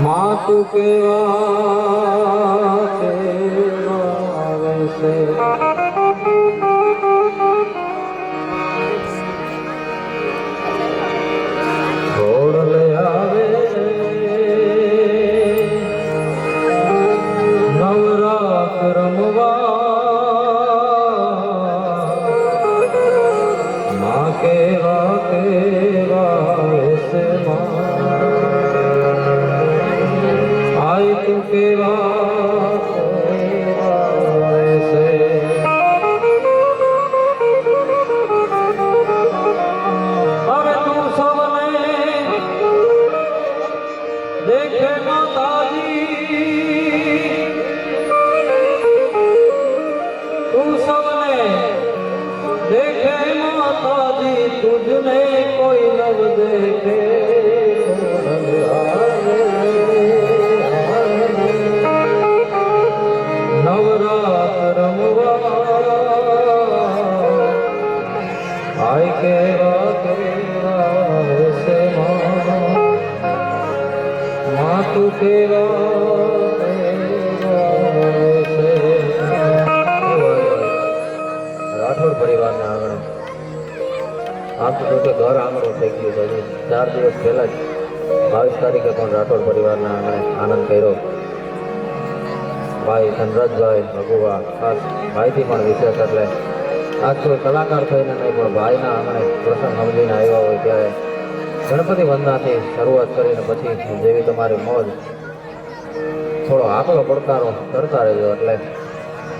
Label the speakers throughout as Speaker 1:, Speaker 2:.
Speaker 1: मातु केवा से छोड़ ले आवे नवरात रमवा माँ केवा से माँ आई तू केवा से अरे तू सबने देखे माताजी तू सबने देखे माताजी तुझने कोई नव देखे नवरात रमवा आई केवा से माँ तू केवा से राठौड़ परिवार ने आंगणे આમ તો કે ઘર આંગણું થઈ ગયું છે. 4 દિવસ પહેલા જ 22 તારીખે પણ રાઠોડ પરિવારના આંગણે આનંદ કર્યો. ભાઈ ધનરાજભાઈ ભગુવા ખાસ ભાઈથી પણ વિશેષ એટલે આજ કોઈ કલાકાર થઈને નહીં પણ ભાઈના આંગણે પ્રસંગ સમજીને આવ્યા હોય ત્યારે ગણપતિ વંદનાથી શરૂઆત કરીને પછી જેવી તમારી મોજ થોડો આકલો પડકારો કરતા રહેજો. એટલે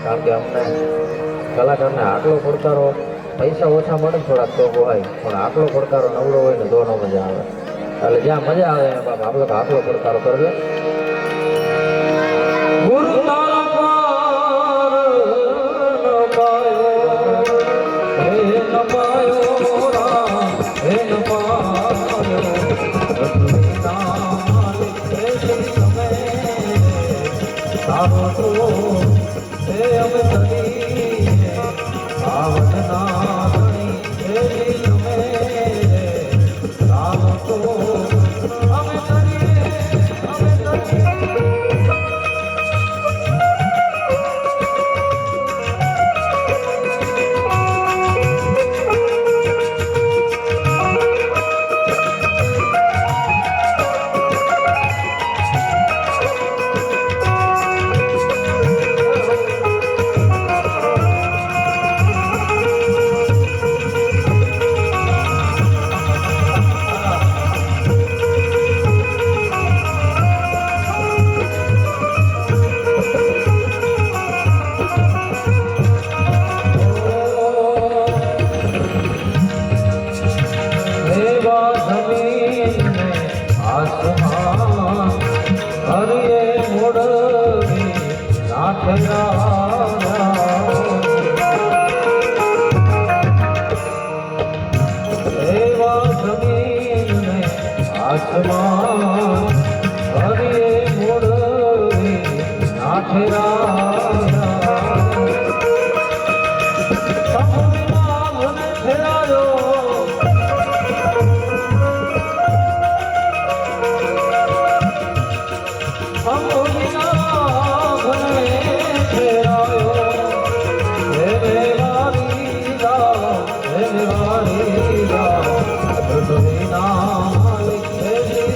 Speaker 1: કારણ કે અમને કલાકારને આકલો પડકારો પૈસા ઓછા મળે થોડાક તો હોય પણ આકલો પડકારો નવડો હોય ને તો ન મજા આવે. એટલે જ્યાં મજા આવે ને બાપ આપણે આકલો પડકારો કરજો. ગુરુ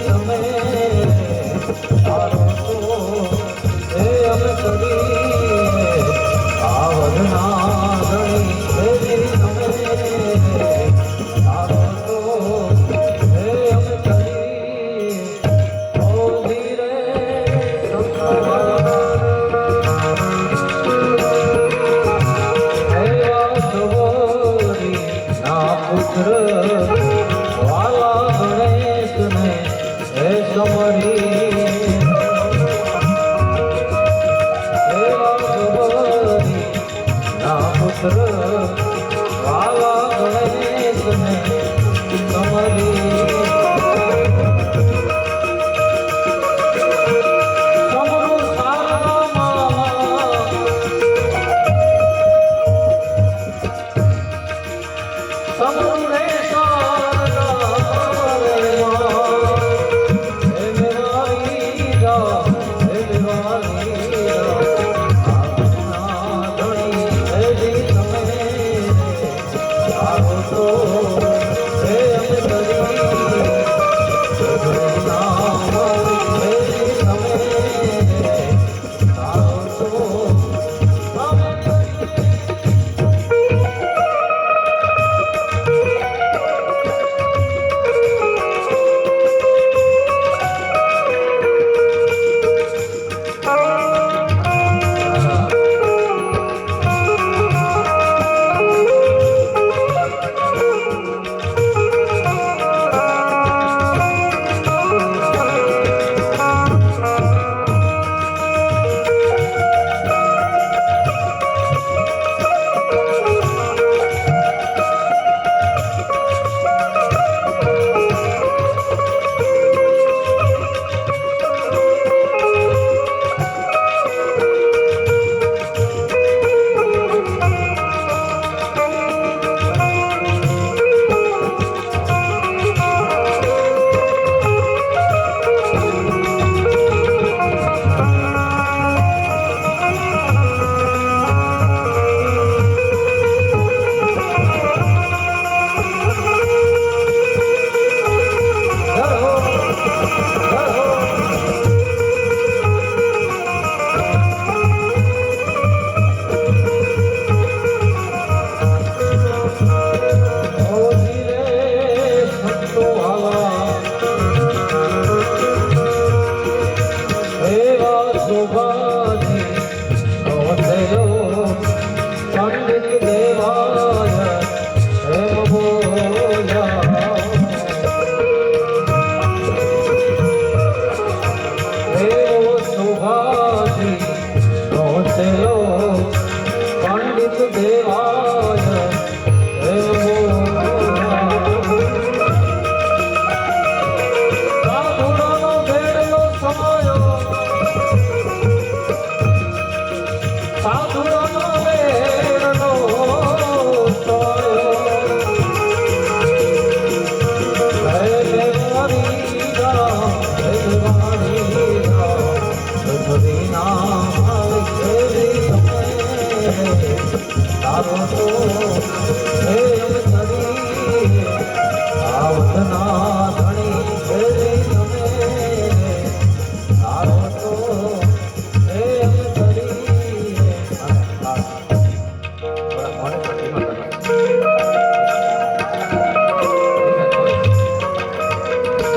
Speaker 1: તમે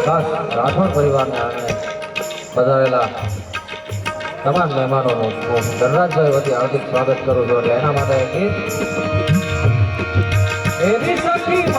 Speaker 1: ખાસ રાઠોડ પરિવારને આંગણે પધારેલા તમામ મહેમાનોનું હું ધનરાજભાઈ વતી હાર્દિક સ્વાગત કરું છું એટલે એના માટે એક ગીત એની સખી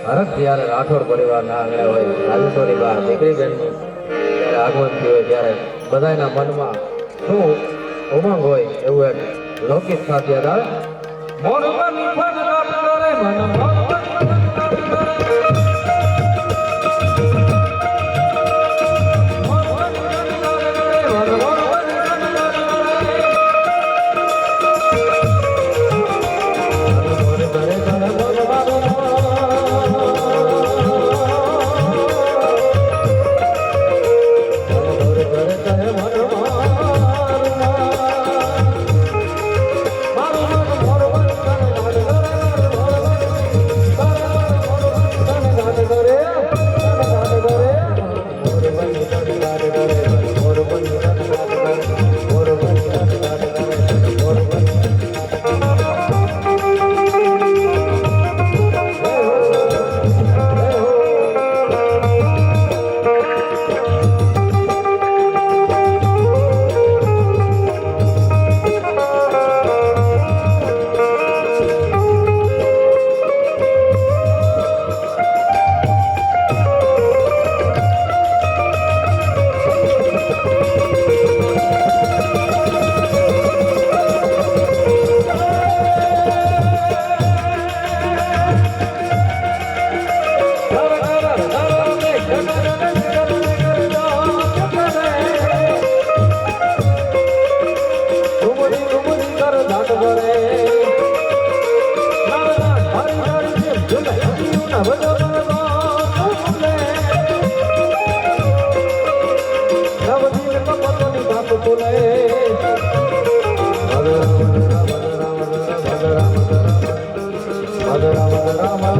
Speaker 1: હરખ જ્યારે રાઠોડ પરિવારના આંગણે હોય રાજેશ્વરી બા દીકરી બેન ત્યારે આગમન થતી હોય ત્યારે બધાના મનમાં શું ઉમંગ હોય એવું એક લૌકિક ખાસ યાદ આવે.
Speaker 2: રામ